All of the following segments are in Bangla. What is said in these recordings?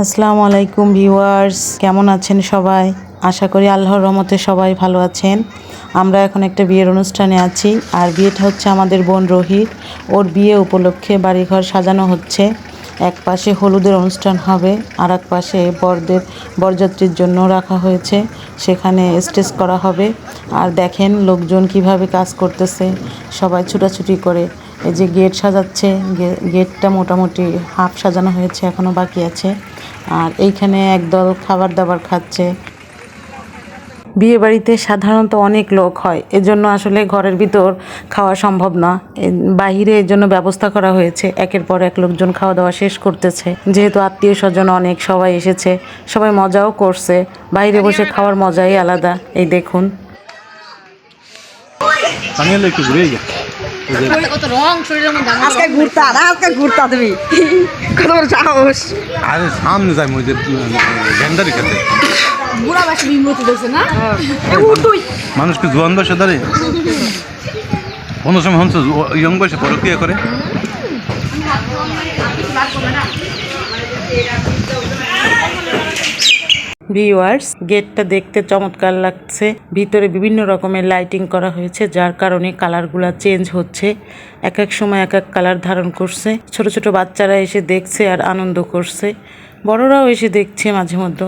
আসসালামু আলাইকুম ভিউয়ার্স, কেমন আছেন সবাই? আশা করি আল্লাহর রহমতে সবাই ভালো আছেন। আমরা এখন একটা বিয়ের অনুষ্ঠানে আছি, আর বিয়েটা হচ্ছে আমাদের বোন রোহিত। ওর বিয়ে উপলক্ষে বাড়িঘর সাজানো হচ্ছে। এক পাশে হলুদের অনুষ্ঠান হবে, আর এক পাশে বরযাত্রীর জন্য রাখা হয়েছে, সেখানে স্টেজ করা হবে। আর দেখেন লোকজন কিভাবে কাজ করতেছে, সবাই ছুটাছুটি করে। এই যে গেট সাজাচ্ছে, গেটটা মোটামুটি হাফ সাজানো হয়েছে, এখনও বাকি আছে। আর এইখানে একদল খাবার দাবার খাচ্ছে। বিয়ে বাড়িতে সাধারণত অনেক লোক হয়, এজন্য আসলে ঘরের ভিতর খাওয়া সম্ভব না। বাহিরে এর জন্য ব্যবস্থা করা হয়েছে। একের পর এক লোকজন খাওয়া দাওয়া শেষ করতেছে, যেহেতু আত্মীয় স্বজন অনেক সবাই এসেছে, সবাই মজাও করছে। বাইরে বসে খাওয়ার মজাই আলাদা। এই দেখুন, আজকে ঘুরতা তুমি কত বড় সাহস। আরে সামনে যাই মধ্যে গেন্দারি খেতে বুড়া বাসি বিমতি দেছে না মানুষকে জোয়ান বয়সে ধরে কোনো সময় হচ্ছে ইয়ং বয়সে পরক্রিয়া করে। ভিউয়ার্স, গেটটা দেখতে চমৎকার লাগছে। ভিতরে বিভিন্ন রকমের লাইটিং করা হয়েছে, যার কারণে কালারগুলো চেঞ্জ হচ্ছে। এক এক সময় এক এক কালার ধারণ করছে। ছোট ছোট বাচ্চারা এসে দেখছে আর আনন্দ করছে, বড়রাও এসে দেখছে মাঝে মধ্যে।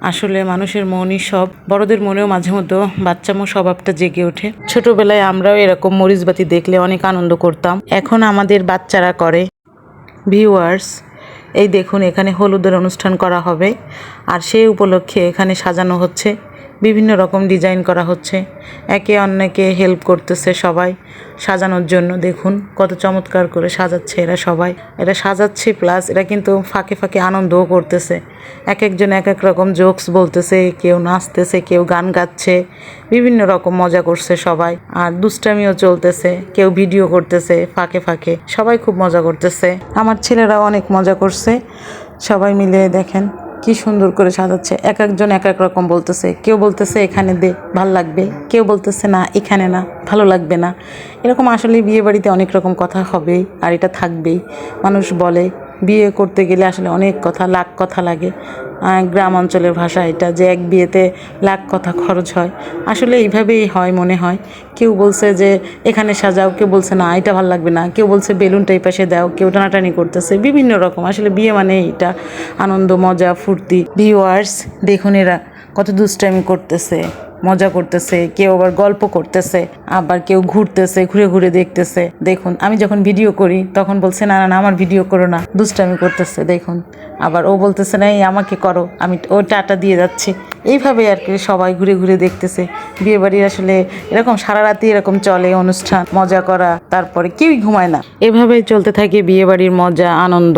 আসলে মানুষের মনই সব, বড়দের মনেও মাঝে মধ্যে বাচ্চামো স্বভাবটা জেগে ওঠে। ছোটবেলায় আমরাও এরকম মরিচবাতি দেখলে অনেক আনন্দ করতাম, এখন আমাদের বাচ্চারা করে। ভিউয়ার্স, এই দেখুন, এখানে হলুদের অনুষ্ঠান করা হবে, আর সেই উপলক্ষে এখানে সাজানো হচ্ছে, বিভিন্ন রকম ডিজাইন করা হচ্ছে। একে অন্যকে হেল্প করতেছে সবাই সাজানোর জন্য। দেখুন কত চমৎকার করে সাজাচ্ছে এরা সবাই। এরা সাজাচ্ছে প্লাস এরা কিন্তু ফাঁকে ফাঁকে আনন্দও করতেছে। এক একজন এক এক রকম জোকস বলতেছে, কেউ নাচতেছে, কেউ গান গাচ্ছে, বিভিন্ন রকম মজা করছে সবাই। আর দুষ্টামিও চলতেছে, কেউ ভিডিও করতেছে ফাঁকে ফাঁকে, সবাই খুব মজা করতেছে। আমার ছেলেরাও অনেক মজা করছে। সবাই মিলে দেখেন কি সুন্দর করে সাজাচ্ছে। এক একজন এক এক রকম বলতেছে, কেউ বলতেছে এখানে দে ভাল লাগবে, কেউ বলতেছে না এখানে না ভালো লাগবে না। এরকম আসলে বিয়ে বাড়িতে অনেক রকম কথা হবেই, আর এটা থাকবেই। মানুষ বলে বিয়ে করতে গেলে আসলে অনেক কথা, লাখ কথা লাগে। গ্রাম অঞ্চলের ভাষা এটা, যে এক বিয়েতে লাখ কথা খরচ হয়। আসলে এইভাবেই হয় মনে হয়। কেউ বলছে যে এখানে সাজাও, কেউ বলছে না এটা ভালো লাগবে না, কেউ বলছে বেলুনটা এই পাশে দাও, কেউ টানাটানি করতেছে, বিভিন্ন রকম। আসলে বিয়ে মানে এটা আনন্দ, মজা, ফুর্তি। ভিউয়ার্স দেখুন, এরা কত দুষ্টামি করতেছে, মজা করতেছে, কেউ আবার গল্প করতেছে, আবার কেউ ঘুরতেছে, ঘুরে ঘুরে দেখতেছে। দেখুন, আমি যখন ভিডিও করি তখন বলছে না না না আমার ভিডিও করো না, দুষ্টামি করতেছে। দেখুন, আবার ও বলতেছে না এই আমাকে করো, আমি ও টাটা দিয়ে যাচ্ছি। এইভাবে আর কি সবাই ঘুরে ঘুরে দেখতেছে। বিয়েবাড়ির আসলে এরকম সারা রাতি এরকম চলে অনুষ্ঠান, মজা করা, তারপরে কেউই ঘুমায় না। এভাবেই চলতে থাকে বিয়েবাড়ির মজা, আনন্দ।